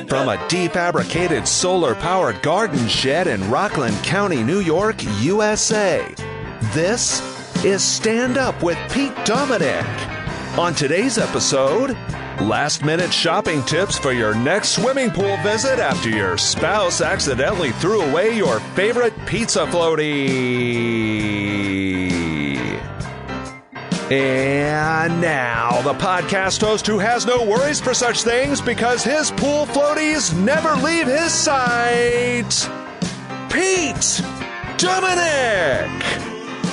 Live from a defabricated solar-powered garden shed in Rockland County, New York, USA. This is Stand Up with Pete Dominic. On today's episode, last-minute shopping tips for your next swimming pool visit after your spouse accidentally threw away your favorite pizza floaty. And now, the podcast host who has no worries for such things because his pool floaties never leave his sight, Pete Dominic!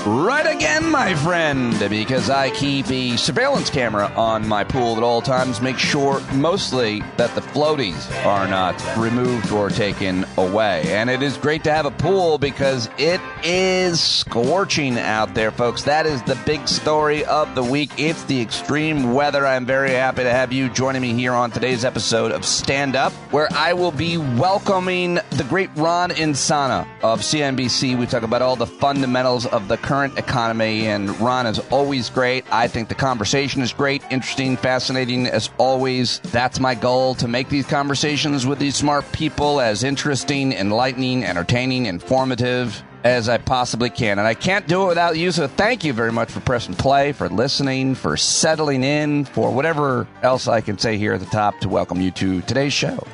Right again, my friend, because I keep a surveillance camera on my pool at all times, make sure mostly that the floaties are not removed or taken away. And it is great to have a pool because it is scorching out there, folks. That is the big story of the week. It's the extreme weather. I'm very happy to have you joining me here on today's episode of Stand Up, where I will be welcoming the great Ron Insana of CNBC. We talk about all the fundamentals of the current economy, and Ron is always great. I think the conversation is great, interesting, fascinating as always. That's my goal, to make these conversations with these smart people as interesting, enlightening, entertaining, informative as I possibly can. And I can't do it without you, so thank you very much for pressing play, for listening, for settling in, for whatever else I can say here at the top to welcome you to today's show.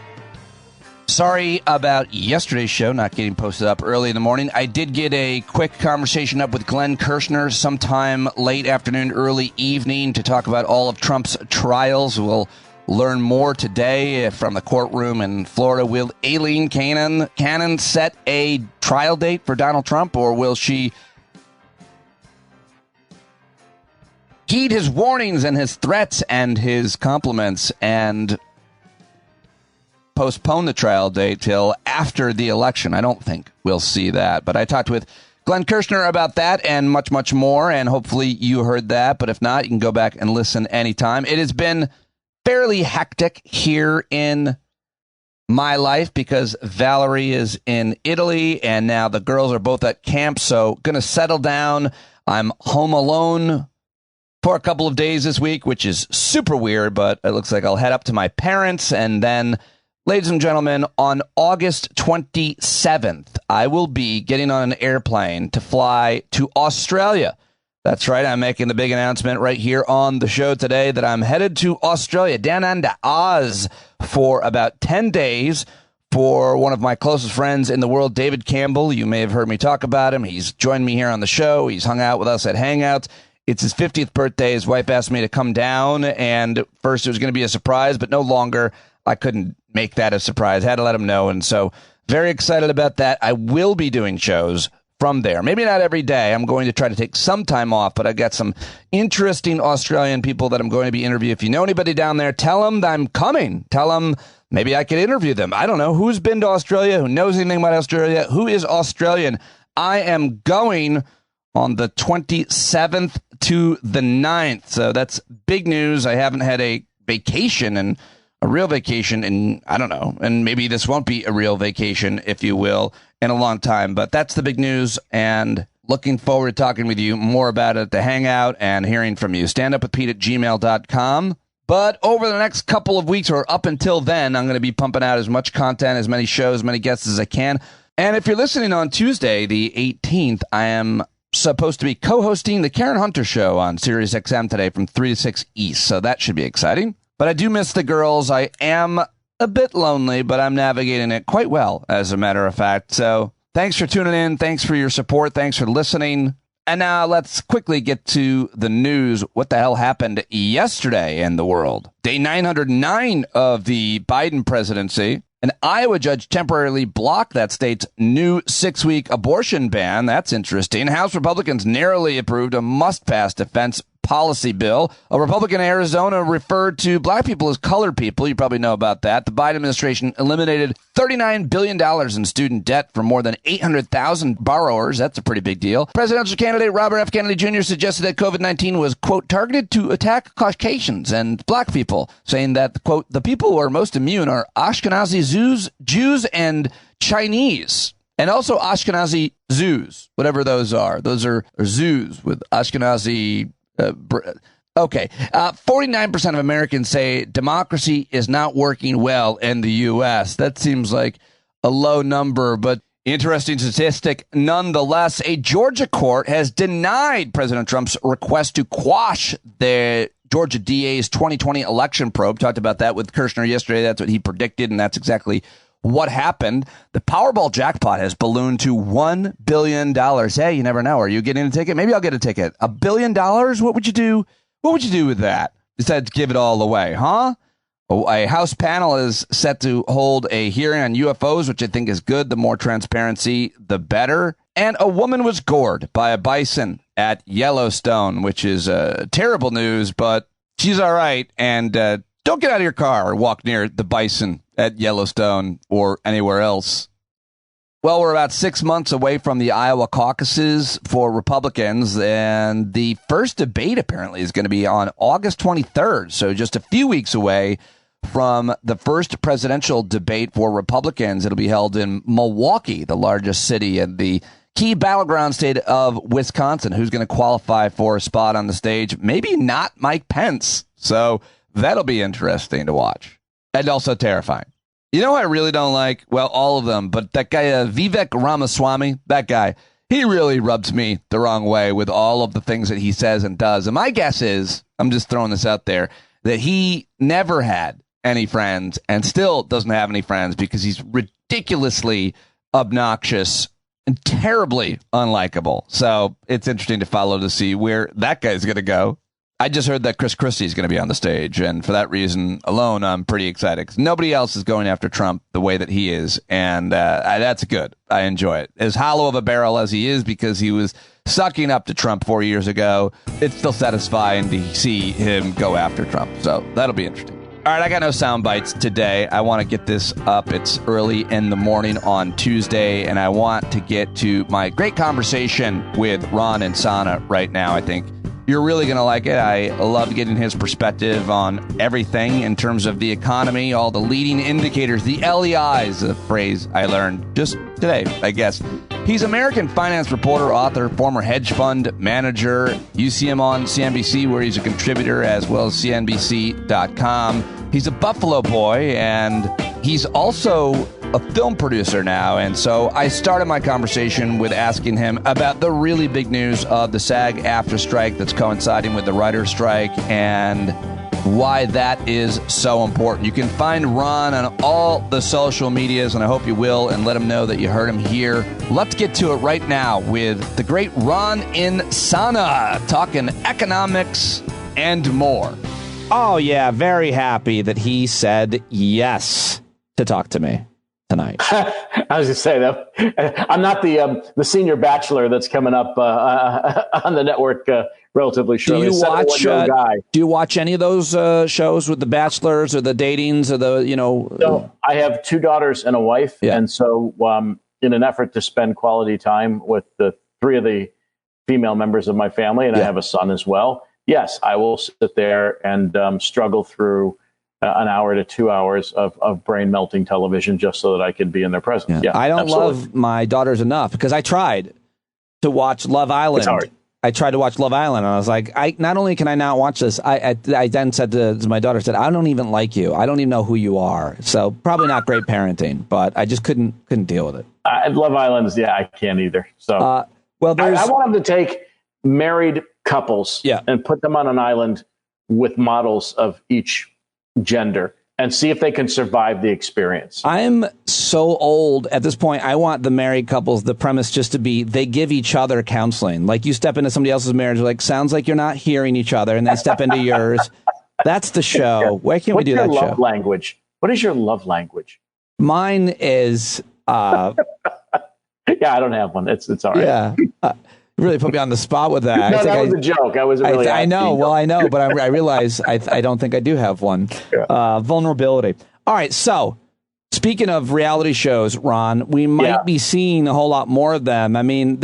Sorry about yesterday's show not getting posted up early in the morning. I did get a quick conversation up with Glenn Kirshner sometime late afternoon, early evening to talk about all of Trump's trials. We'll learn more today from the courtroom in Florida. Will Aileen Cannon set a trial date for Donald Trump, or will she heed his warnings and his threats and his compliments and postpone the trial date till after the election? I don't think we'll see that. But I talked with Glenn Kirshner about that and much, much more. And hopefully you heard that. But if not, you can go back and listen anytime. It has been fairly hectic here in my life because Valerie is in Italy and now the girls are both at camp. So going to settle down. I'm home alone for a couple of days this week, which is super weird. But it looks like I'll head up to my parents, and then, ladies and gentlemen, on August 27th, I will be getting on an airplane to fly to Australia. That's right. I'm making the big announcement right here on the show today that I'm headed to Australia, down under Oz, for about 10 days for one of my closest friends in the world, David Campbell. You may have heard me talk about him. He's joined me here on the show. He's hung out with us at Hangouts. It's his 50th birthday. His wife asked me to come down, and first it was going to be a surprise, but no longer. I couldn't make that a surprise. I had to let him know. And so very excited about that. I will be doing shows from there. Maybe not every day. I'm going to try to take some time off, but I got some interesting Australian people that I'm going to be interviewing. If you know anybody down there, tell them that I'm coming. Tell them maybe I could interview them. I don't know. Who's been to Australia? Who knows anything about Australia? Who is Australian? I am going on the 27th to the 9th. So that's big news. I haven't had a vacation and a real vacation in, I don't know, and maybe this won't be a real vacation, if you will, in a long time. But that's the big news, and looking forward to talking with you more about it at the Hangout and hearing from you. standupwithpete@gmail.com. But over the next couple of weeks, or up until then, I'm going to be pumping out as much content, as many shows, as many guests as I can. And if you're listening on Tuesday, the 18th, I am supposed to be co-hosting the Karen Hunter Show on Sirius XM today from 3 to 6 East, so that should be exciting. But I do miss the girls. I am a bit lonely, but I'm navigating it quite well, as a matter of fact. So thanks for tuning in. Thanks for your support. Thanks for listening. And now let's quickly get to the news. What the hell happened yesterday in the world? Day 909 of the Biden presidency. An Iowa judge temporarily blocked that state's new 6-week abortion ban. That's interesting. House Republicans narrowly approved a must-pass defense policy bill. A Republican in Arizona referred to black people as colored people. You probably know about that. The Biden administration eliminated $39 billion in student debt for more than 800,000 borrowers. That's a pretty big deal. Presidential candidate Robert F. Kennedy Jr. suggested that COVID-19 was, quote, targeted to attack Caucasians and black people, saying that, quote, the people who are most immune are Ashkenazi Jews and Chinese. And also Ashkenazi Jews, whatever those are. Those are Jews with Ashkenazi Okay. 49% of Americans say democracy is not working well in the U.S. That seems like a low number, but interesting statistic nonetheless. A Georgia court has denied President Trump's request to quash the Georgia DA's 2020 election probe. Talked about that with Kirshner yesterday. That's what he predicted, and that's exactly what happened. The Powerball jackpot has ballooned to $1 billion. Hey, you never know. Are you getting a ticket? Maybe I'll get a ticket. $1 billion? What would you do? What would you do with that? Besides give it all away, huh? A House panel is set to hold a hearing on UFOs, which I think is good. The more transparency, the better. And a woman was gored by a bison at Yellowstone, which is terrible news, but she's all right. And don't get out of your car or walk near the bison at Yellowstone or anywhere else. Well, we're about 6 months away from the Iowa caucuses for Republicans, and the first debate apparently is going to be on August 23rd, so just a few weeks away from the first presidential debate for Republicans. It'll be held in Milwaukee, the largest city in the key battleground state of Wisconsin. Who's going to qualify for a spot on the stage? Maybe not Mike Pence, so that'll be interesting to watch, and also terrifying. You know who I really don't like? Well, all of them, but that guy, Vivek Ramaswamy, that guy, he really rubs me the wrong way with all of the things that he says and does. And my guess is, I'm just throwing this out there, that he never had any friends and still doesn't have any friends because he's ridiculously obnoxious and terribly unlikable. So it's interesting to follow to see where that guy's going to go. I just heard that Chris Christie is going to be on the stage, and for that reason alone, I'm pretty excited because nobody else is going after Trump the way that he is, and that's good. I enjoy it. As hollow of a barrel as he is because he was sucking up to Trump 4 years ago, it's still satisfying to see him go after Trump, so that'll be interesting. All right, I got no sound bites today. I want to get this up. It's early in the morning on Tuesday, and I want to get to my great conversation with Ron Insana right now, I think. You're really going to like it. I love getting his perspective on everything in terms of the economy, all the leading indicators, the LEIs, a phrase I learned just today, I guess. He's American finance reporter, author, former hedge fund manager. You see him on CNBC, where he's a contributor, as well as CNBC.com. He's a Buffalo boy, and he's also a film producer now, and so I started my conversation with asking him about the really big news of the SAG-AFTRA strike that's coinciding with the writer's strike and why that is so important. You can find Ron on all the social medias, and I hope you will, and let him know that you heard him here. Let's get to it right now with the great Ron Insana, talking economics and more. Oh, yeah, very happy that he said yes to talk to me tonight. I was going to say that I'm not the senior bachelor that's coming up on the network relatively shortly. Do you watch any of those shows with the bachelors or the datings or the, So I have two daughters and a wife. Yeah. And so in an effort to spend quality time with the three of the female members of my family, and I have a son as well. Yes, I will sit there and struggle through an hour to 2 hours of brain melting television just so that I could be in their presence. Yeah, I don't love my daughters enough because I tried to watch Love Island. It's hard. I tried to watch Love Island, and I was like, not only can I not watch this, I then said to my daughter, I don't even like you. I don't even know who you are. So probably not great parenting, but I just couldn't deal with it. Love Island, I can't either. So I want them to take married couples and put them on an island with models of each gender and see if they can survive the experience. I'm so old at this point. I want the married couples, the premise just to be they give each other counseling. Like you step into somebody else's marriage, like sounds like you're not hearing each other, and they step into yours. That's the show. Why can't we do that show? What's your love language? What is your love language? Mine is yeah, I don't have one. It's all right. Yeah. You really put me on the spot with that. No, that was a joke. I wasn't really I know. Well, I know, but I realize I don't think I do have one. Yeah. Vulnerability. All right. So speaking of reality shows, Ron, we might be seeing a whole lot more of them. I mean,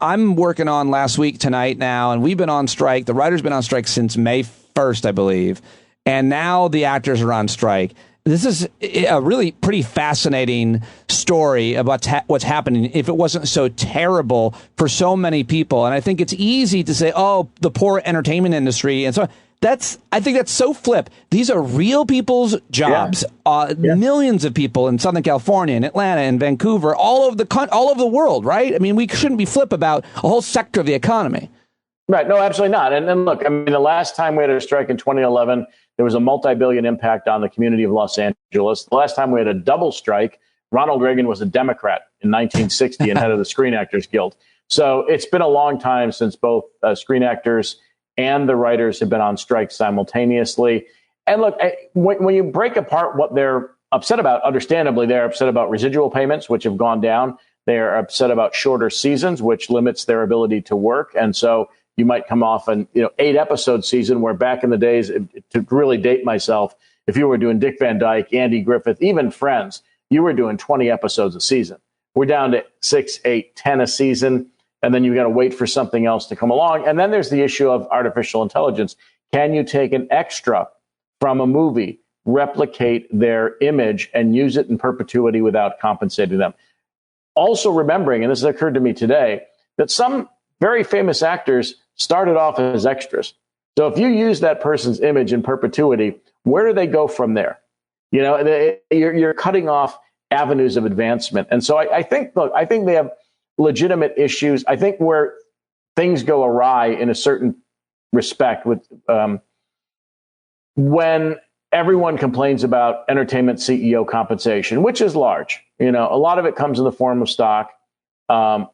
I'm working on Last Week Tonight now, and we've been on strike. The writers been on strike since May 1st, I believe. And now the actors are on strike. This is a really pretty fascinating story about what's happening if it wasn't so terrible for so many people. And I think it's easy to say, oh, the poor entertainment industry. And so I think that's so flip. These are real people's jobs. Millions of people in Southern California, in Atlanta, in Vancouver, all over the world, right? I mean, we shouldn't be flip about a whole sector of the economy. Right. No, absolutely not. And look, I mean, the last time we had a strike in 2011, there was a multi-billion impact on the community of Los Angeles. The last time we had a double strike, Ronald Reagan was a Democrat in 1960 and head of the Screen Actors Guild. So it's been a long time since both screen actors and the writers have been on strike simultaneously. And look, when you break apart what they're upset about, understandably, they're upset about residual payments, which have gone down. They're upset about shorter seasons, which limits their ability to work. And so you might come off an 8-episode season where back in the days, to really date myself, if you were doing Dick Van Dyke, Andy Griffith, even Friends, you were doing 20 episodes a season. We're down to 6, 8, 10 a season. And then you've got to wait for something else to come along. And then there's the issue of artificial intelligence. Can you take an extra from a movie, replicate their image, and use it in perpetuity without compensating them? Also remembering, and this has occurred to me today, that some very famous actors started off as extras. So if you use that person's image in perpetuity, where do they go from there? You're cutting off avenues of advancement. And so I think they have legitimate issues. I think where things go awry in a certain respect with when everyone complains about entertainment CEO compensation, which is large. A lot of it comes in the form of stock. A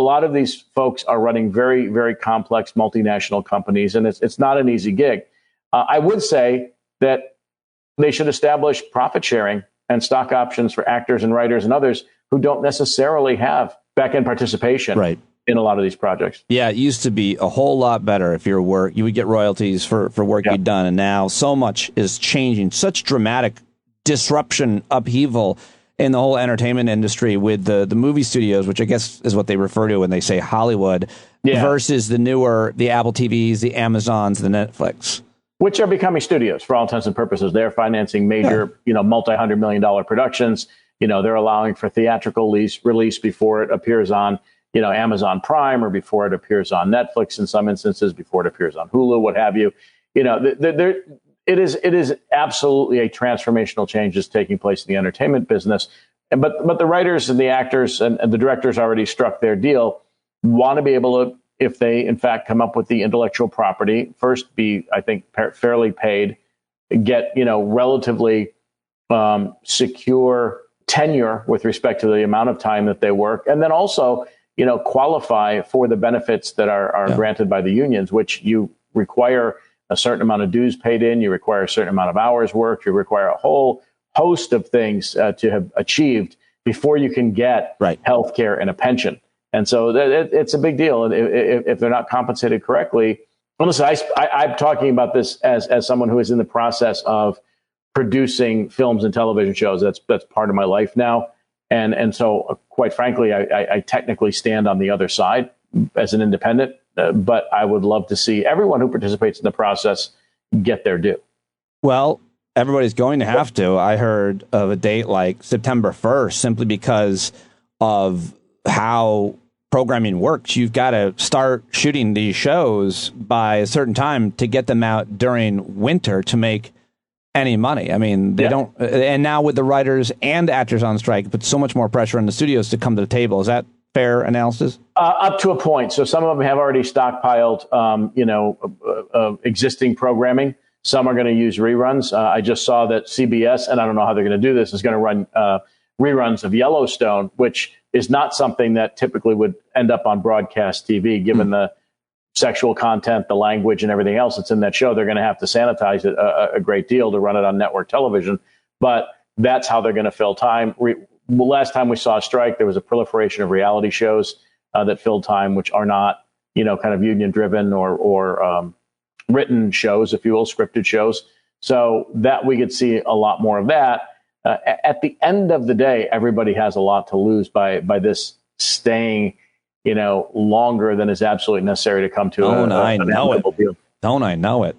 lot of these folks are running very, very complex multinational companies, and it's not an easy gig. I would say that they should establish profit sharing and stock options for actors and writers and others who don't necessarily have back-end participation in a lot of these projects. Yeah, it used to be a whole lot better if your work, you would get royalties for work you'd done. And now so much is changing, such dramatic disruption, upheaval in the whole entertainment industry with the movie studios, which I guess is what they refer to when they say Hollywood, versus the Apple TVs, the Amazons, the Netflix. Which are becoming studios for all intents and purposes. They're financing major, multi-$100 million productions. They're allowing for theatrical release before it appears on, Amazon Prime, or before it appears on Netflix in some instances, before it appears on Hulu, what have you. It is absolutely a transformational change that's taking place in the entertainment business. But the writers and the actors and the directors already struck their deal, want to be able to, if they in fact come up with the intellectual property, first be, I think, fairly paid, get, relatively secure tenure with respect to the amount of time that they work, and then also, qualify for the benefits that are granted by the unions, which you require a certain amount of dues paid in, you require a certain amount of hours worked, you require a whole host of things to have achieved before you can get health care and a pension. And so it's a big deal. And if they're not compensated correctly, listen, I'm talking about this as someone who is in the process of producing films and television shows. That's part of my life now. And so, quite frankly, I technically stand on the other side as an independent, but I would love to see everyone who participates in the process get their due. Well, everybody's going to have to. I heard of a date like September 1st, simply because of how programming works. You've got to start shooting these shows by a certain time to get them out during winter to make any money. I mean, they don't. And now with the writers and actors on strike, it puts so much more pressure on the studios to come to the table. Is that fair analysis? Up to a point. So some of them have already stockpiled, existing programming. Some are going to use reruns. I just saw that CBS, and I don't know how they're going to do this, is going to run reruns of Yellowstone, which is not something that typically would end up on broadcast TV, given the sexual content, the language, and everything else that's in that show. They're going to have to sanitize it a great deal to run it on network television. But that's how they're going to fill time. Last time we saw a strike, there was a proliferation of reality shows that filled time, which are not, kind of union driven or written shows, if you will, scripted shows. So that we could see a lot more of that. At the end of the day, everybody has a lot to lose by this staying, longer than is absolutely necessary to come to I know it. deal. Don't I know it?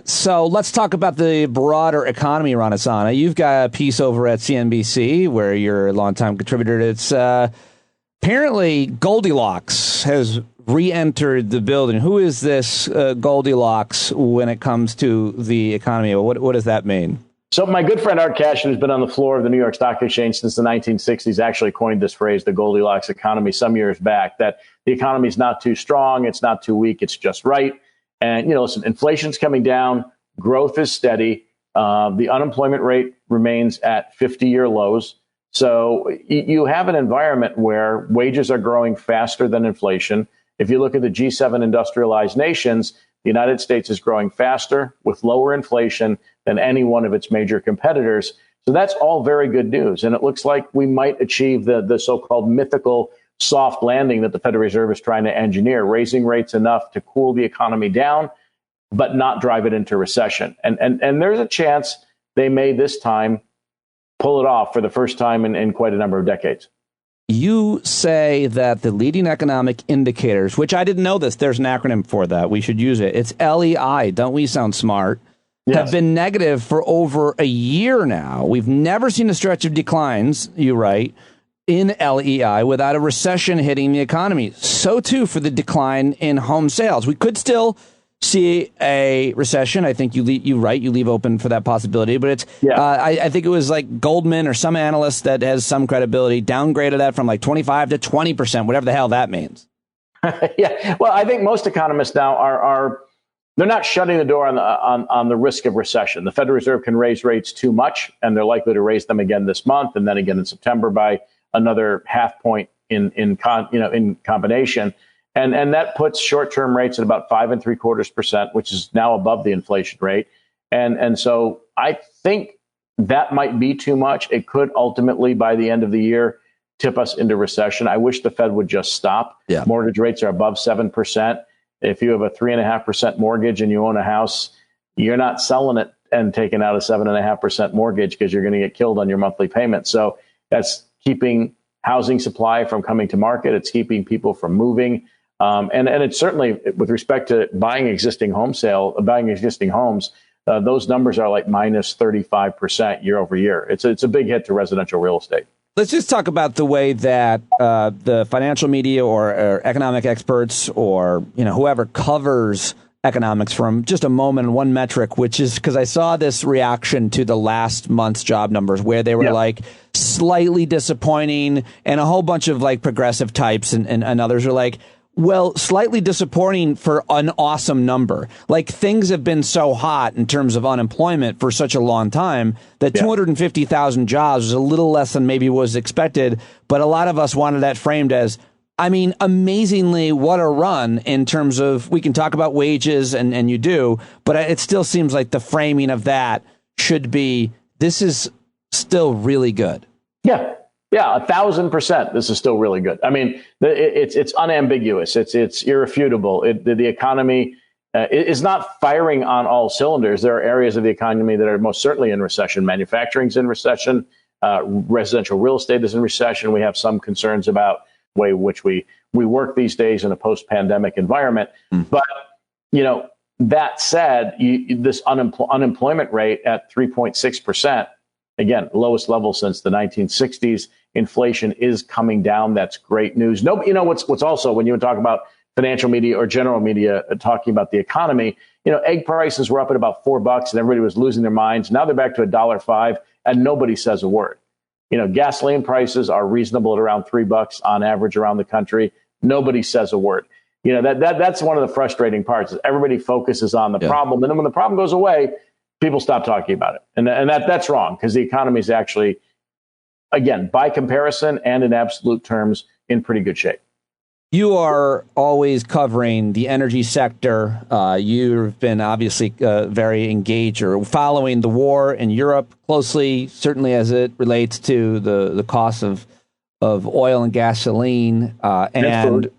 So let's talk about the broader economy, Ron Insana. You've got a piece over at CNBC where you're a longtime contributor. It's apparently Goldilocks has re-entered the building. Who is this Goldilocks when it comes to the economy? What does that mean? So my good friend Art Cashin, who's been on the floor of the New York Stock Exchange since the 1960s, actually coined this phrase, the Goldilocks economy, some years back, that the economy is not too strong, it's not too weak, it's just right. And, listen, inflation's coming down, growth is steady, the unemployment rate remains at 50-year lows. So you have an environment where wages are growing faster than inflation. If you look at the G7 industrialized nations, the United States is growing faster with lower inflation than any one of its major competitors. So that's all very good news. And it looks like we might achieve the so-called mythical soft landing that the Federal Reserve is trying to engineer, raising rates enough to cool the economy down, but not drive it into recession. And there's a chance they may this time pull it off for the first time in quite a number of decades. You say that the leading economic indicators, which I didn't know this, there's an acronym for that. We should use it. It's LEI. Don't we sound smart? Yes. Have been negative for over a year now. We've never seen a stretch of declines, you write, in LEI without a recession hitting the economy. So, too, for the decline in home sales. We could still see a recession. I think you leave open for that possibility. But it's I think it was like Goldman or some analyst that has some credibility downgraded that from like 25 to 20%, whatever the hell that means. Yeah. Well, I think most economists now are they're not shutting the door on the risk of recession. The Federal Reserve can raise rates too much, and they're likely to raise them again this month and then again in September by another half point in combination. And that puts short-term rates at about 5.75%, which is now above the inflation rate. And so I think that might be too much. It could ultimately, by the end of the year, tip us into recession. I wish the Fed would just stop. Yeah. Mortgage rates are above 7%. If you have a 3.5% mortgage and you own a house, you're not selling it and taking out a 7.5% mortgage because you're going to get killed on your monthly payment. So that's keeping housing supply from coming to market. It's keeping people from moving. And it's certainly, with respect to buying existing homes, those numbers are like minus 35% year over year. It's a big hit to residential real estate. Let's just talk about the way that the financial media or economic experts or whoever covers economics from just a moment and one metric, which is because I saw this reaction to the last month's job numbers where they were like slightly disappointing, and a whole bunch of like progressive types and others are like, well, slightly disappointing for an awesome number. Like things have been so hot in terms of unemployment for such a long time that 250,000 jobs was a little less than maybe was expected. But a lot of us wanted that framed as, I mean, amazingly, what a run in terms of we can talk about wages and you do, but it still seems like the framing of that should be this is still really good. Yeah. Yeah, 1,000%. This is still really good. I mean, it's unambiguous. It's irrefutable. The economy is not firing on all cylinders. There are areas of the economy that are most certainly in recession. Manufacturing's in recession. Residential real estate is in recession. We have some concerns about the way in which we work these days in a post-pandemic environment. But, that said, this unemployment rate at 3.6%, again, lowest level since the 1960s. Inflation is coming down. That's great news. No, what's also when you talk about financial media or general media talking about the economy, egg prices were up at about $4 and everybody was losing their minds. Now they're back to $1.05 and nobody says a word. Gasoline prices are reasonable at around $3 on average around the country. Nobody says a word. That's one of the frustrating parts is everybody focuses on the problem. And then when the problem goes away, people stop talking about it. And that's wrong because the economy is actually, again, by comparison and in absolute terms, in pretty good shape. You are always covering the energy sector. You've been obviously very engaged or following the war in Europe closely, certainly as it relates to the cost of oil and gasoline and food.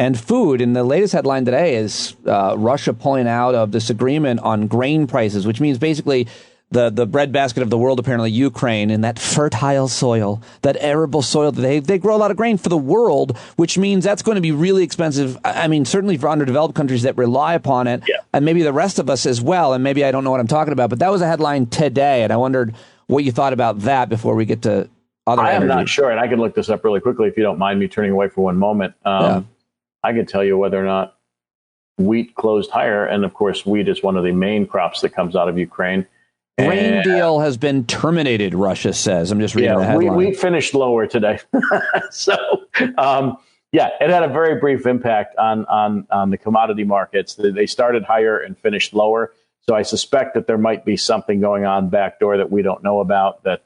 And food. And the latest headline today is Russia pulling out of this agreement on grain prices, which means basically the breadbasket of the world, apparently Ukraine, and that fertile soil, that arable soil, they grow a lot of grain for the world, which means that's going to be really expensive. I mean, certainly for underdeveloped countries that rely upon it, and maybe the rest of us as well. And maybe I don't know what I'm talking about, but that was a headline today, and I wondered what you thought about that before we get to other I am energy. not sure, and I can look this up really quickly if you don't mind me turning away for one moment. I can tell you whether or not wheat closed higher, and of course, wheat is one of the main crops that comes out of Ukraine. Grain deal has been terminated, Russia says. I'm just reading the headline. We finished lower today. So, it had a very brief impact on the commodity markets. They started higher and finished lower. So I suspect that there might be something going on backdoor that we don't know about that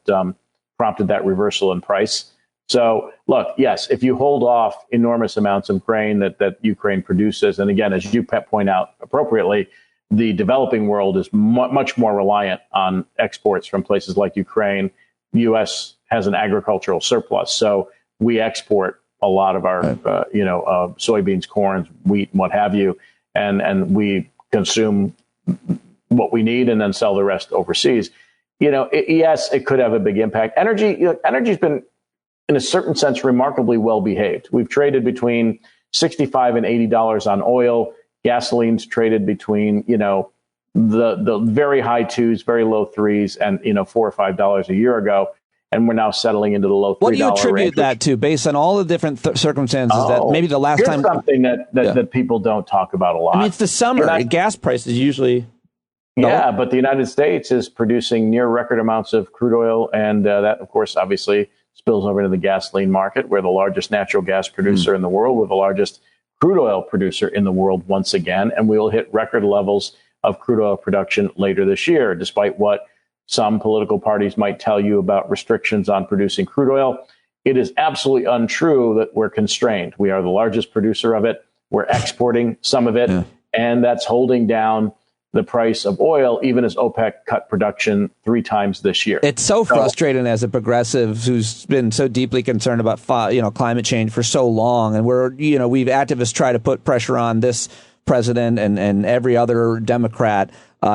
prompted that reversal in price. So, look, yes, if you hold off enormous amounts of grain that Ukraine produces, and again, as you point out appropriately, the developing world is much more reliant on exports from places like Ukraine. The U.S. has an agricultural surplus, so we export a lot of our, soybeans, corn, wheat, and what have you, and we consume what we need and then sell the rest overseas. Yes, it could have a big impact. Energy's been, in a certain sense, remarkably well behaved. We've traded between $65 and $80 on oil. Gasoline's traded between, the very high twos, very low threes, and, $4 or $5 a year ago. And we're now settling into the low $3 What do you attribute range, that to, based on all the different circumstances that maybe the last time? Something that people don't talk about a lot. I mean, it's the summer. Gas prices usually. Yeah, but the United States is producing near record amounts of crude oil. And that, of course, obviously spills over into the gasoline market. We're the largest natural gas producer in the world. We're the largest crude oil producer in the world once again, and we will hit record levels of crude oil production later this year, despite what some political parties might tell you about restrictions on producing crude oil. It is absolutely untrue that we're constrained. We are the largest producer of it. We're exporting some of it, and that's holding down the price of oil, even as OPEC cut production 3 times this year. It's so frustrating as a progressive who's been so deeply concerned about climate change for so long, and we've activists try to put pressure on this president and every other Democrat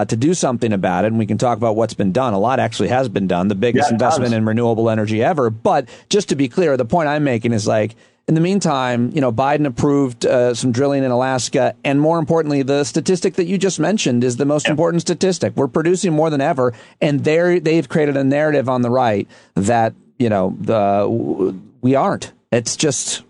to do something about it. And we can talk about what's been done. A lot actually has been done. The biggest investment in renewable energy ever. But just to be clear, the point I'm making is in the meantime, Biden approved some drilling in Alaska. And more importantly, the statistic that you just mentioned is the most important statistic. We're producing more than ever. And they've created a narrative on the right that, we aren't. It's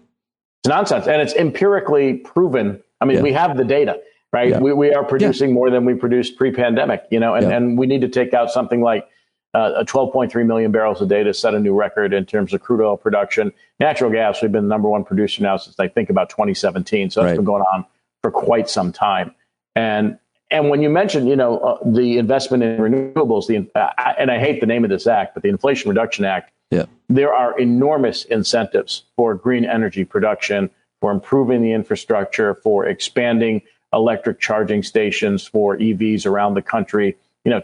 nonsense. And it's empirically proven. I mean, we have the data, right? Yeah. We are producing more than we produced pre-pandemic, and we need to take out something like 12.3 million barrels a day to set a new record in terms of crude oil production. Natural gas, we've been the number one producer now since I think about 2017. So it's been going on for quite some time. And when you mentioned, the investment in renewables, and I hate the name of this act, but the Inflation Reduction Act, there are enormous incentives for green energy production, for improving the infrastructure, for expanding electric charging stations for EVs around the country.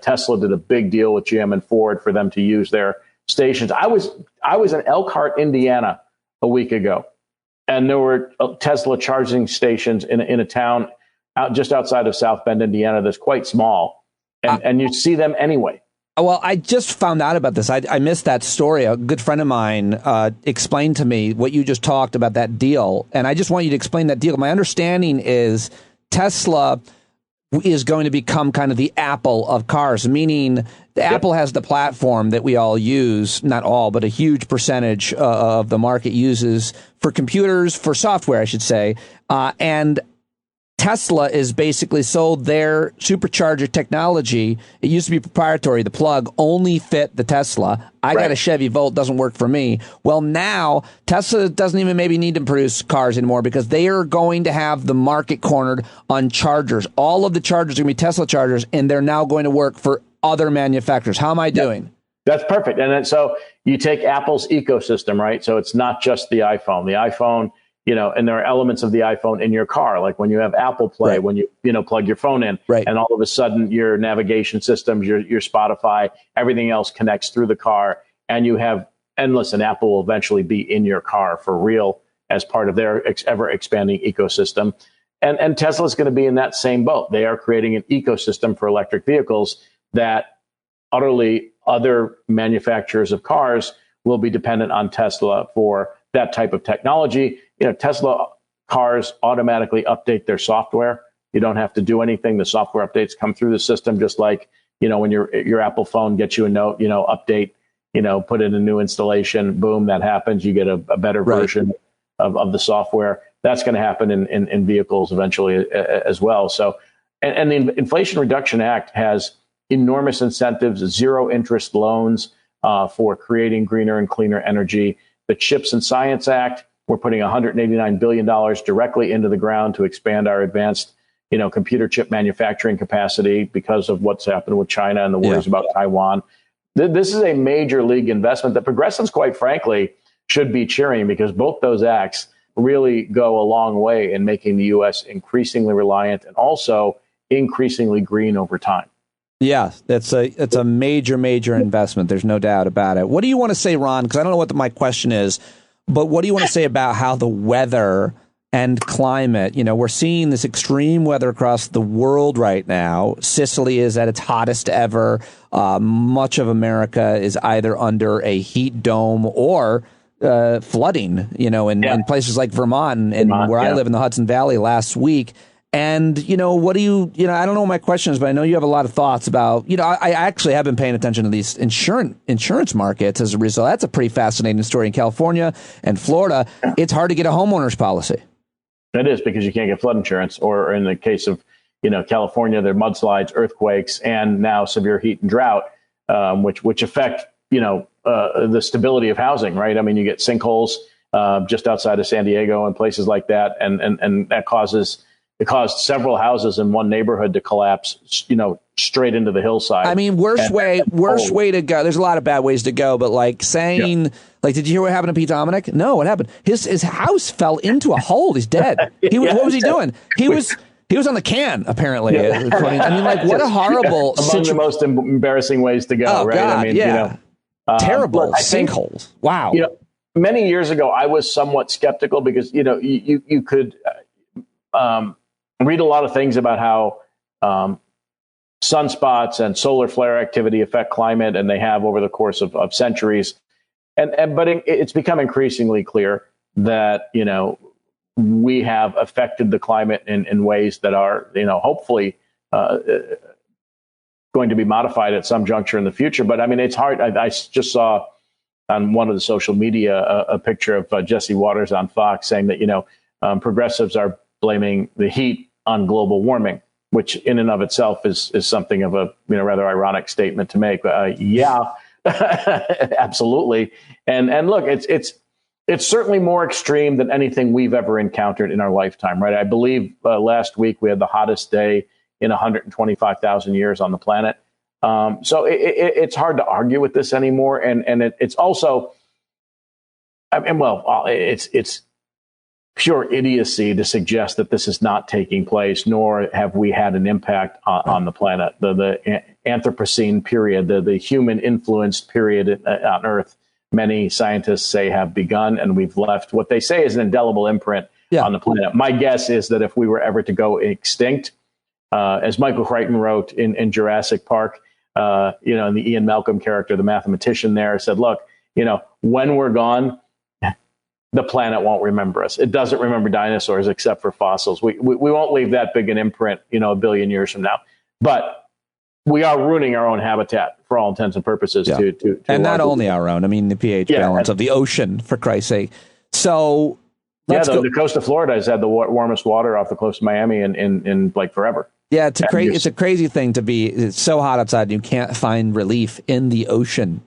Tesla did a big deal with GM and Ford for them to use their stations. I was in Elkhart, Indiana a week ago, and there were Tesla charging stations in a town just outside of South Bend, Indiana, that's quite small, and you see them anyway. Well, I just found out about this. I missed that story. A good friend of mine explained to me what you just talked about, that deal. And I just want you to explain that deal. My understanding is Tesla is going to become kind of the Apple of cars, meaning Apple has the platform that we all use, not all, but a huge percentage of the market uses for computers, for software, I should say. And Tesla is basically sold their supercharger technology. It used to be proprietary. The plug only fit the Tesla. I got a Chevy Volt, doesn't work for me. Well, now Tesla doesn't even maybe need to produce cars anymore because they are going to have the market cornered on chargers. All of the chargers are going to be Tesla chargers, and they're now going to work for other manufacturers. How am I doing? That's perfect. And then, so you take Apple's ecosystem, right? So it's not just the iPhone. The iPhone, and there are elements of the iPhone in your car, like when you have Apple Play, when you plug your phone in, and all of a sudden your navigation systems, your Spotify, everything else connects through the car, and you have, and listen, Apple will eventually be in your car for real as part of their ever expanding ecosystem. And Tesla's going to be in that same boat. They are creating an ecosystem for electric vehicles that utterly other manufacturers of cars will be dependent on Tesla for that type of technology. Tesla cars automatically update their software. You don't have to do anything. The software updates come through the system, just like, when your Apple phone gets you a note, update, put in a new installation, boom, that happens. You get a better version of the software. That's going to happen in vehicles eventually as well. So, and the Inflation Reduction Act has enormous incentives, zero interest loans for creating greener and cleaner energy. The CHIPS and Science Act, we're putting $189 billion directly into the ground to expand our advanced, computer chip manufacturing capacity because of what's happened with China and the worries about Taiwan. This is a major league investment that progressives, quite frankly, should be cheering, because both those acts really go a long way in making the U.S. increasingly reliant and also increasingly green over time. Yeah, it's a major investment. There's no doubt about it. What do you want to say, Ron? Because I don't know what my question is, but what do you want to say about how the weather and climate, we're seeing this extreme weather across the world right now. Sicily is at its hottest ever. Much of America is either under a heat dome or flooding, in places like Vermont and where I live in the Hudson Valley last week. And, what do you I don't know what my question is, but I know you have a lot of thoughts about, I actually have been paying attention to these insurance markets as a result. That's a pretty fascinating story in California and Florida. It's hard to get a homeowner's policy. It is, because you can't get flood insurance, or in the case of, California, there are mudslides, earthquakes, and now severe heat and drought, which affect, the stability of housing, right? I mean, you get sinkholes just outside of San Diego and places like that. And that caused several houses in one neighborhood to collapse, straight into the hillside. I mean, worst way to go. There's a lot of bad ways to go, but did you hear what happened to Pete Dominic? No, what happened? His house fell into a hole. He's dead. What was he doing? He was on the can, apparently. I mean, what a horrible among the most embarrassing ways to go, right? God, I mean, terrible sinkholes. Wow. Many years ago, I was somewhat skeptical because, you could read a lot of things about how sunspots and solar flare activity affect climate, and they have over the course of centuries. But it's become increasingly clear that, we have affected the climate in ways that are, hopefully going to be modified at some juncture in the future. But I mean, it's hard. I just saw on one of the social media a picture of Jesse Waters on Fox saying that, progressives are blaming the heat on global warming, which in and of itself is something of a rather ironic statement to make. Absolutely. And look, it's certainly more extreme than anything we've ever encountered in our lifetime, right? I believe last week we had the hottest day in 125,000 years on the planet. So it's hard to argue with this anymore. And it's also, it's pure idiocy to suggest that this is not taking place, nor have we had an impact on the planet. The Anthropocene period, the human influenced period on Earth, many scientists say have begun, and we've left what they say is an indelible imprint on the planet. My guess is that if we were ever to go extinct, as Michael Crichton wrote in Jurassic Park, and the Ian Malcolm character, the mathematician there, said, look, when we're gone, the planet won't remember us. It doesn't remember dinosaurs except for fossils. We won't leave that big an imprint, a billion years from now. But we are ruining our own habitat for all intents and purposes. To and not only our own. I mean, the pH balance of the ocean, for Christ's sake. So the coast of Florida has had the warmest water off the coast of Miami in like forever. Yeah, it's a crazy thing to be. It's so hot outside, and you can't find relief in the ocean.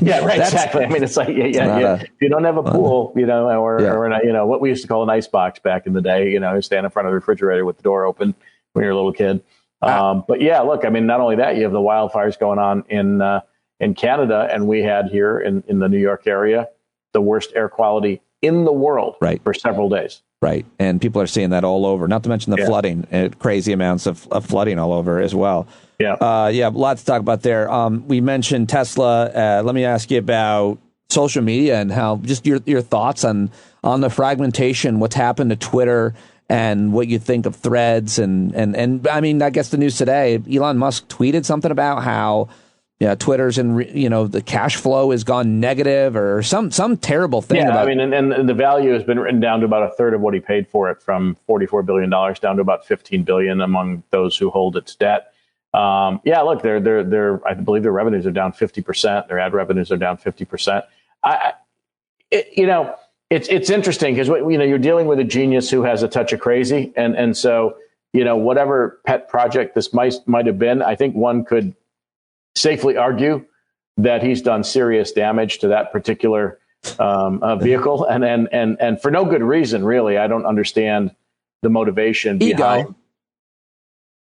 Yeah, right. Exactly. I mean, it's like, if you don't have a pool, or what we used to call an ice box back in the day, stand in front of the refrigerator with the door open when you're a little kid. But yeah, look, I mean, not only that, you have the wildfires going on in Canada, and we had here in the New York area the worst air quality in the world for several days. Right. And people are seeing that all over, not to mention the flooding, crazy amounts of flooding all over as well. Yeah. Lots to talk about there. We mentioned Tesla. Let me ask you about social media and how just your thoughts on the fragmentation, what's happened to Twitter, and what you think of Threads. And I mean, I guess the news today, Elon Musk tweeted something about how Yeah, Twitter's the cash flow has gone negative or some terrible thing. Yeah, I mean, and the value has been written down to about a third of what he paid for it, from $44 billion down to about $15 billion among those who hold its debt. Look, they're I believe their revenues are down 50%. Their ad revenues are down 50%. It's interesting because you're dealing with a genius who has a touch of crazy, and so whatever pet project this might have been, I think one could safely argue that he's done serious damage to that particular vehicle, and for no good reason, really. I don't understand the motivation behind. Ego.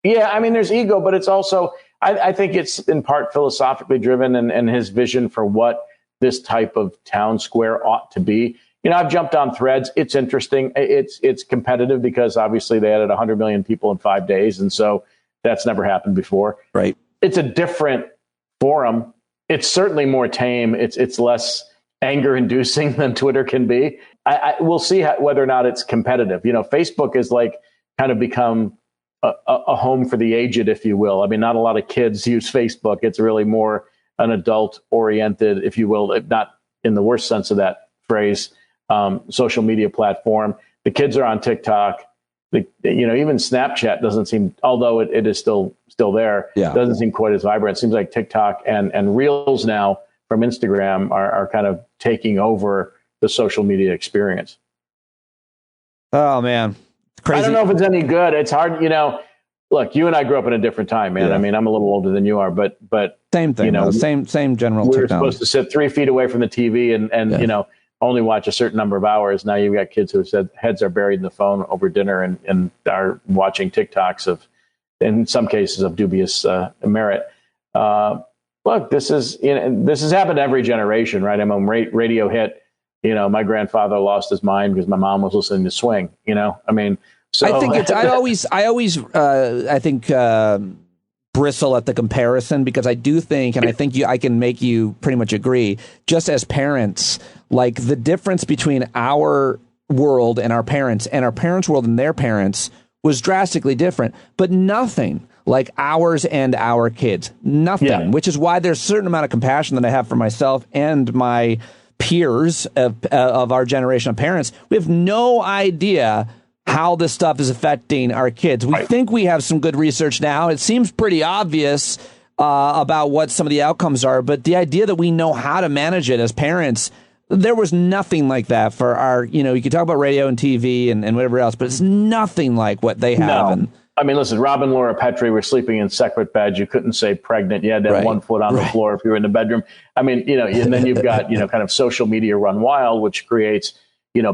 Yeah, I mean, there's ego, but it's also, I think it's in part philosophically driven, and his vision for what this type of town square ought to be. I've jumped on Threads. It's interesting. It's competitive because obviously they added 100 million people in 5 days, and so that's never happened before. Right. It's a different forum. It's certainly more tame. It's less anger-inducing than Twitter can be. We'll see whether or not it's competitive. Facebook is kind of become a home for the aged, if you will. I mean, not a lot of kids use Facebook. It's really more an adult-oriented, if you will, not in the worst sense of that phrase, social media platform. The kids are on TikTok. Even Snapchat doesn't seem, although it is still there, doesn't seem quite as vibrant. It seems like TikTok and Reels now from Instagram are kind of taking over the social media experience. Oh, man. Crazy. I don't know if it's any good. It's hard, look, you and I grew up in a different time, man. Yeah. I mean, I'm a little older than you are, but same thing, same general. We were supposed to sit 3 feet away from the TV and only watch a certain number of hours. Now you've got kids who have said heads are buried in the phone over dinner and are watching TikToks of, in some cases, of dubious merit. Look, this has happened to every generation, right? I mean, radio hit. My grandfather lost his mind because my mom was listening to swing. I mean, so I think I always bristle at the comparison because I do think, and I think I can make you pretty much agree, just as parents, like the difference between our world and our parents' world and their parents was drastically different, but nothing like ours and our kids. Nothing, which is why there's a certain amount of compassion that I have for myself and my peers of our generation of parents. We have no idea how this stuff is affecting our kids. We think we have some good research now. It seems pretty obvious about what some of the outcomes are, but the idea that we know how to manage it as parents, there was nothing like that for our, you could talk about radio and TV and whatever else, but it's nothing like what they have. No. I mean, listen, Rob and Laura Petrie were sleeping in separate beds. You couldn't say pregnant. You had to have 1 foot on the floor if you were in the bedroom. I mean, and then you've got, kind of social media run wild, which creates,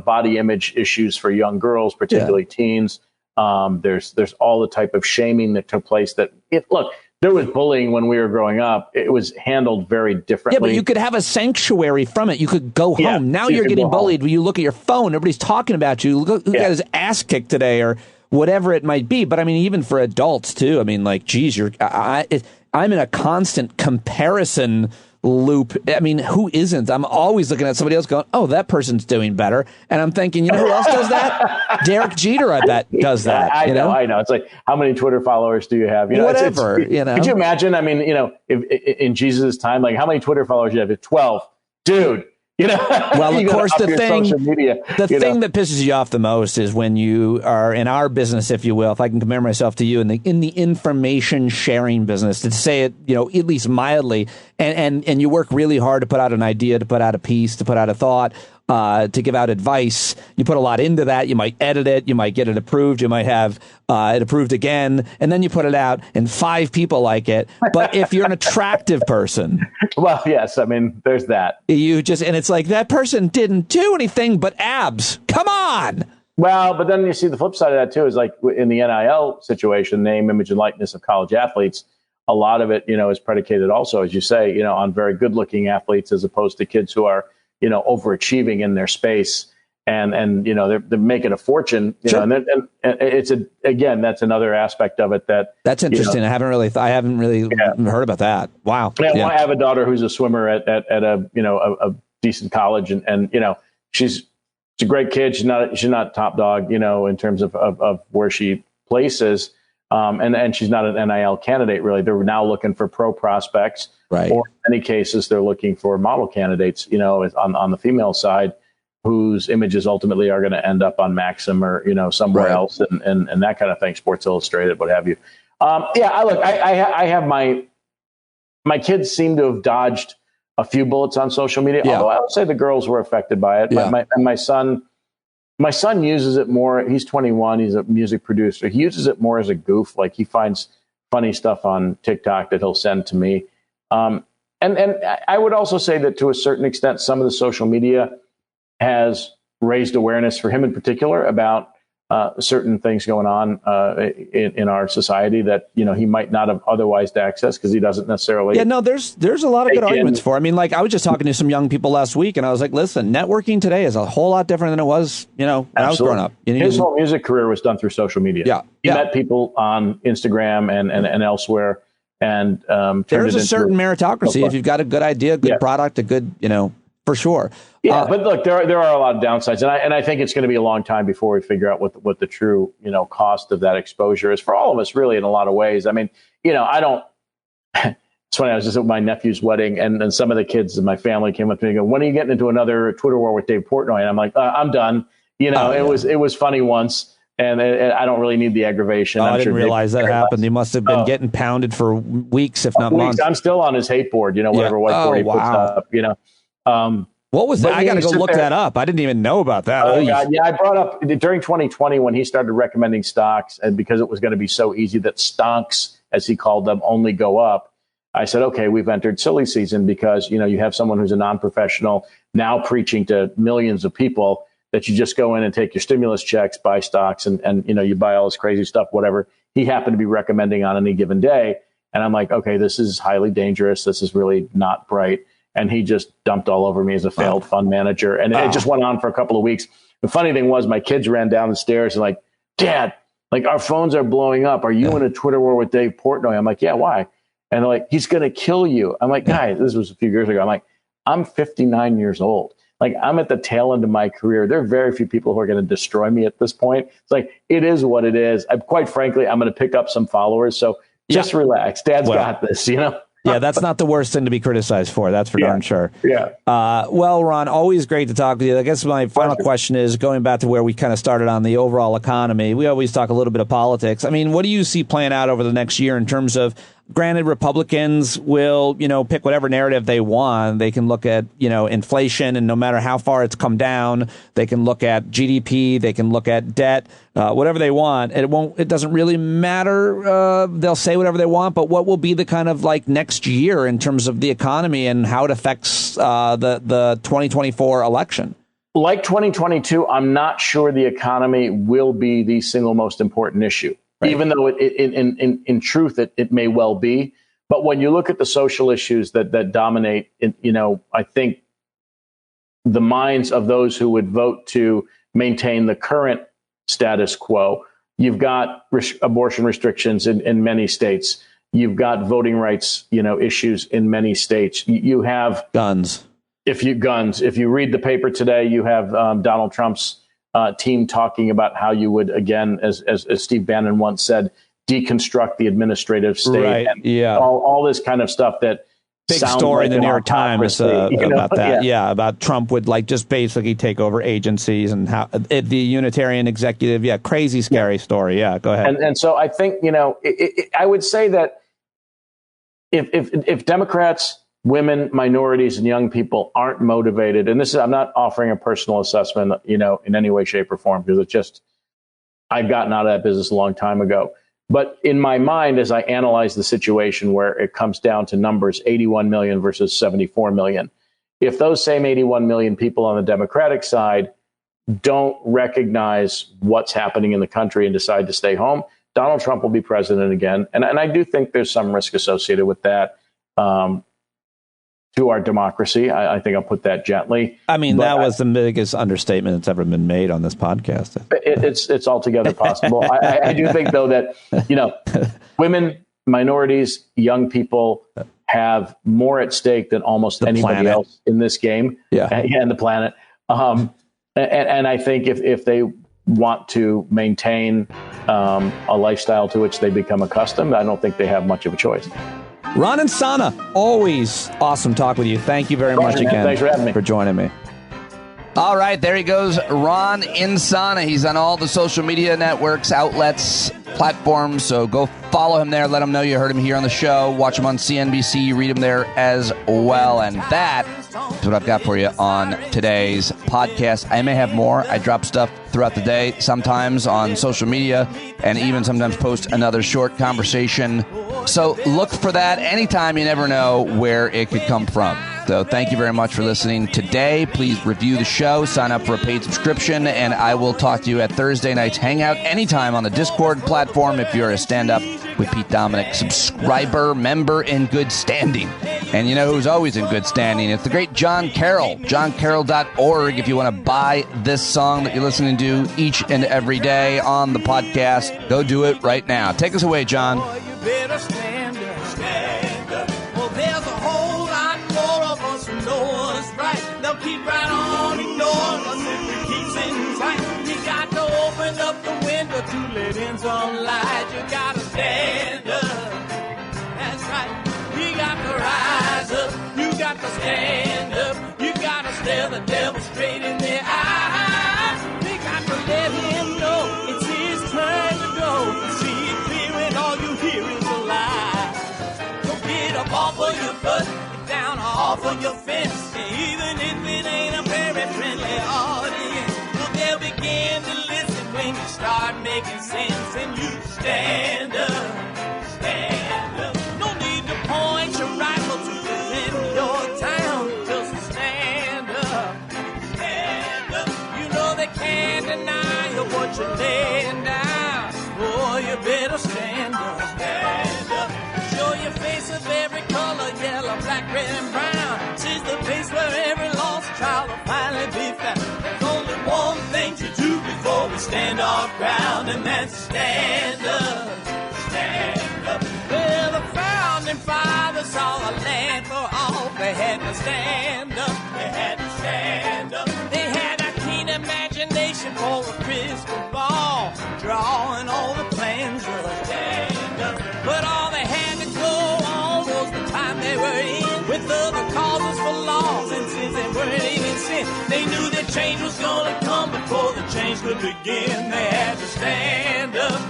body image issues for young girls, particularly teens. There's all the type of shaming that took place there was bullying when we were growing up. It was handled very differently. Yeah, but you could have a sanctuary from it. You could go home. Now you're getting bullied. When you look at your phone, everybody's talking about you. Look who got his ass kicked today or whatever it might be. But I mean, even for adults too. I mean, geez, I'm in a constant comparison loop. I mean, who isn't? I'm always looking at somebody else going, oh, that person's doing better. And I'm thinking, who else does that? Derek Jeter, I bet, does that. I know. It's like, how many Twitter followers do you have? Whatever. Could you imagine? I mean, if in Jesus' time, how many Twitter followers do you have? 12. Dude. Well, of course, the thing that pisses you off the most is when you are in our business, if you will, if I can compare myself to you in the information sharing business, to say it, at least mildly, and you work really hard to put out an idea, to put out a piece, to put out a thought, to give out advice. You put a lot into that. You might edit it. You might get it approved. You might have it approved again. And then you put it out and 5 people like it. But if you're an attractive person. Well, yes. I mean, there's that. And it's like that person didn't do anything but abs. Come on. Well, but then you see the flip side of that, too, is like in the NIL situation, name, image, and likeness of college athletes. A lot of it, is predicated also, as you say, on very good looking athletes as opposed to kids who are overachieving in their space and they're making a fortune, sure. And it's that's another aspect of it that's interesting. I haven't really heard about that. Wow. I have a daughter who's a swimmer at a decent college and she's a great kid. She's not top dog, in terms of where she places, And she's not an NIL candidate, really. They're now looking for pro prospects. Right. Or in many cases, they're looking for model candidates, on the female side, whose images ultimately are going to end up on Maxim or, somewhere else and that kind of thing, Sports Illustrated, what have you. I have my kids seem to have dodged a few bullets on social media, although I would say the girls were affected by it. Yeah. My son uses it more. He's 21. He's a music producer. He uses it more as a goof. Like he finds funny stuff on TikTok that he'll send to me. And I would also say that to a certain extent, some of the social media has raised awareness for him in particular about certain things going on in our society that, he might not have otherwise accessed because he doesn't necessarily. Yeah, no, there's a lot of good arguments for it. I mean, like I was just talking to some young people last week and I was like, listen, networking today is a whole lot different than it was, when I was growing up. His whole music career was done through social media. Yeah. He met people on Instagram and elsewhere. And there's a certain meritocracy if you've got a good idea, good product, a good, for sure. Yeah, but look, there are a lot of downsides, and I think it's going to be a long time before we figure out what the true cost of that exposure is for all of us, really, in a lot of ways. I mean, I don't. It's funny. I was just at my nephew's wedding, and some of the kids in my family came up to me and go, "When are you getting into another Twitter war with Dave Portnoy?" And I'm like, "I'm done." It was funny once. And I don't really need the aggravation. I didn't realize that happened. He must have been getting pounded for weeks, if not months. I'm still on his hate board, whatever whiteboard he puts up, What was that? I got to go look that up. I didn't even know about that. Oh, God. Yeah, I brought up during 2020 when he started recommending stocks, and because it was going to be so easy that stonks, as he called them, only go up. I said, okay, we've entered silly season because, you have someone who's a non-professional now preaching to millions of people that you just go in and take your stimulus checks, buy stocks, and you buy all this crazy stuff, whatever he happened to be recommending on any given day. And I'm like, okay, this is highly dangerous. This is really not bright. And he just dumped all over me as a failed fund manager. And it just went on for a couple of weeks. The funny thing was my kids ran down the stairs and like, Dad, like our phones are blowing up. Are you in a Twitter war with Dave Portnoy? I'm like, yeah, why? And they're like, he's going to kill you. I'm like, guys, this was a few years ago. I'm like, I'm 59 years old. Like I'm at the tail end of my career. There are very few people who are going to destroy me at this point. It's like, it is what it is. Quite frankly, I'm going to pick up some followers. So just relax. Dad's got this, Yeah, that's not the worst thing to be criticized for. That's for darn sure. Yeah. Well, Ron, always great to talk with you. I guess my final question is going back to where we kind of started on the overall economy. We always talk a little bit of politics. I mean, what do you see playing out over the next year in terms of, granted, Republicans will, pick whatever narrative they want. They can look at, inflation, and no matter how far it's come down, they can look at GDP, they can look at debt, whatever they want. It doesn't really matter. They'll say whatever they want, but what will be the kind of like next year in terms of the economy and how it affects the 2024 election? Like 2022, I'm not sure the economy will be the single most important issue. Right. Even though in truth, it may well be. But when you look at the social issues that dominate, I think the minds of those who would vote to maintain the current status quo, you've got abortion restrictions in many states. You've got voting rights, issues in many states. You have guns. If you read the paper today, you have Donald Trump's team talking about how you would, again, as Steve Bannon once said, deconstruct the administrative state. Right. And all this kind of stuff that big story in the New York Times about that. Yeah, about Trump would just basically take over agencies and how the Unitarian executive. Yeah, crazy, scary story. Yeah, go ahead. And so I think, I would say that if Democrats, women, minorities, and young people aren't motivated, and I'm not offering a personal assessment, in any way, shape, or form, because I've gotten out of that business a long time ago. But in my mind, as I analyze the situation where it comes down to numbers, 81 million versus 74 million, if those same 81 million people on the Democratic side don't recognize what's happening in the country and decide to stay home, Donald Trump will be president again. And I do think there's some risk associated with that. To our democracy. I think I'll put that gently. I mean, that was the biggest understatement that's ever been made on this podcast. It's altogether possible. I do think, though, that, women, minorities, young people have more at stake than almost anybody else in this game. Yeah. And the planet. And I think if they want to maintain a lifestyle to which they become accustomed, I don't think they have much of a choice. Ron Insana, always awesome talk with you. Thank you very much again. Thanks for having me. For joining me. All right, there he goes, Ron Insana. He's on all the social media networks, outlets, platforms, so go follow him there. Let him know you heard him here on the show. Watch him on CNBC. Read him there as well. And that is what I've got for you on today's podcast. I may have more. I drop stuff throughout the day, sometimes on social media, and even sometimes post another short conversation. So look for that anytime. You never know where it could come from. So thank you very much for listening today. Please review the show, sign up for a paid subscription, and I will talk to you at Thursday night's Hangout anytime on the Discord platform if you're a Stand Up with Pete Dominick subscriber, member in good standing. And you know who's always in good standing? It's the great John Carroll, johncarroll.org. If you want to buy this song that you're listening to each and every day on the podcast, go do it right now. Take us away, John. Keep right on ignoring us if we keep sitting tight. You got to open up the window to let in some light. You got to stand up. That's right. You got to rise up. You got to stand up. You got to stare the devil straight in the eye. We got to let him know it's his turn to go. See it clear and all you hear is a lie. So get up off of your butt, get down off of your fence. Even if it ain't a very friendly audience, well, they'll begin to listen when you start making sense and you stand up, stand up. No need to point your rifle to defend your town, just stand up, stand up. You know they can't deny you what you're laying down. Oh, you better stand up, stand up. Show your face of every color, yellow, black, red, and brown. She's the place where every lost child will finally be found. There's only one thing to do before we stand our ground, and that's stand up, stand up. Well, the founding fathers saw a land for all. They had to stand up, they had to stand up. They had a keen imagination for a crystal ball, drawing all the plans of stand up. But all they had to go on was the time they were in, with other causes for laws, and since they weren't even sin, they knew that change was gonna come before the change could begin. They had to stand up.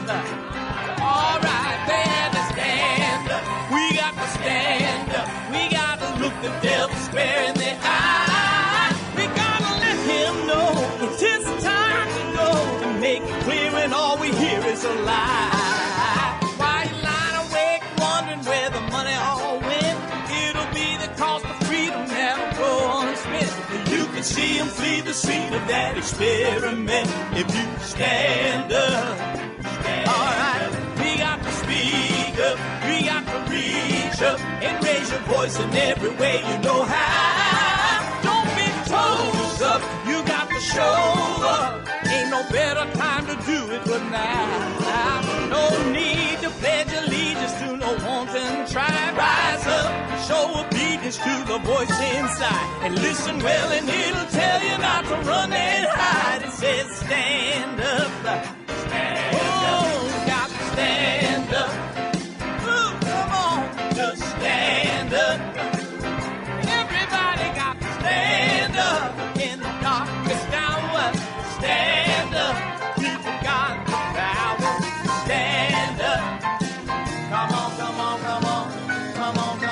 All right, they had to stand up. We got to stand up. We got to look the devil square in the eye. We gotta let him know it's his time to go, and make it clear when all we hear is a lie. Why you lying awake wondering where the money all went? It'll be the cost of freedom that'll go unspent. You can see him flee the scene of that experiment if you stand up. All right, we got to speak up. We got to reach up and raise your voice in every way you know how. Don't be toes up. You got to show up. Ain't no better time to do it but now. No need to pledge allegiance to no wanton tribe. Rise up, show obedience to the voice inside, and listen well and it'll tell you not to run and hide. It says stand up, stand up. Got to stand up. Ooh, come on, just stand up. Everybody got to stand up in the darkest hour. Stand up, people got the power. Stand up. Come on, come on, come on, come on.